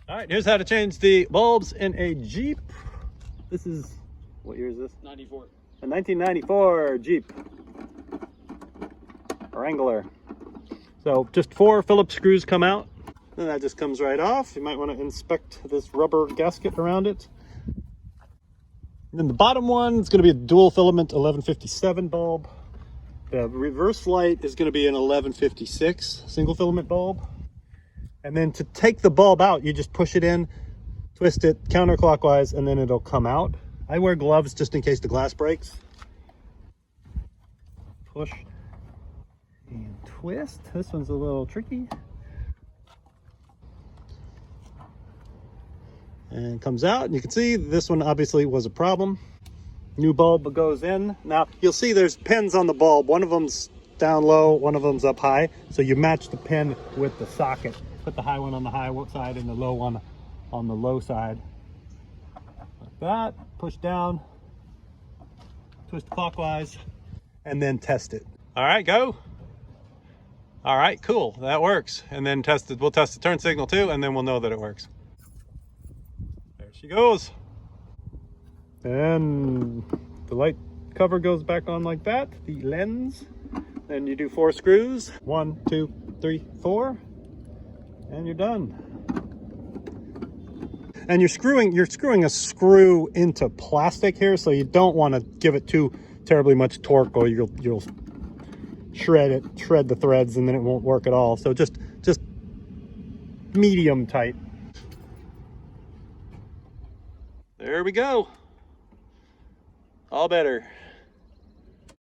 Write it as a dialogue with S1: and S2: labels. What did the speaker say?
S1: All right, here's how to change the bulbs in a Jeep. This is, what year is this?
S2: 94.
S1: A 1994 Jeep Wrangler. So just 4 Phillips screws come out. Then that just comes right off. You might want to inspect this rubber gasket around it. And then the bottom one is going to be a dual filament 1157 bulb. The reverse light is going to be an 1156 single filament bulb. And then to take the bulb out, you just push it in, twist it counterclockwise, and then it'll come out. I wear gloves just in case the glass breaks. Push and twist. This one's a little tricky. And it comes out, and you can see this one obviously was a problem. New bulb goes in. Now you'll see there's pins on the bulb. One of them's down low, one of them's up high. So you match the pin with the socket. Put the high one on the high side and the low one on the low side. Like that. Push down, twist clockwise, and then test it. All right, go. All right, cool, that works. And then we'll test the turn signal too, and then we'll know that it works. There she goes. And the light cover goes back on like that, the lens. Then you do 4 screws. 1, 2, 3, 4, and you're done. And you're screwing a screw into plastic here, so you don't want to give it too terribly much torque, or you'll shred the threads, and then it won't work at all. So just medium tight. There we go. All better.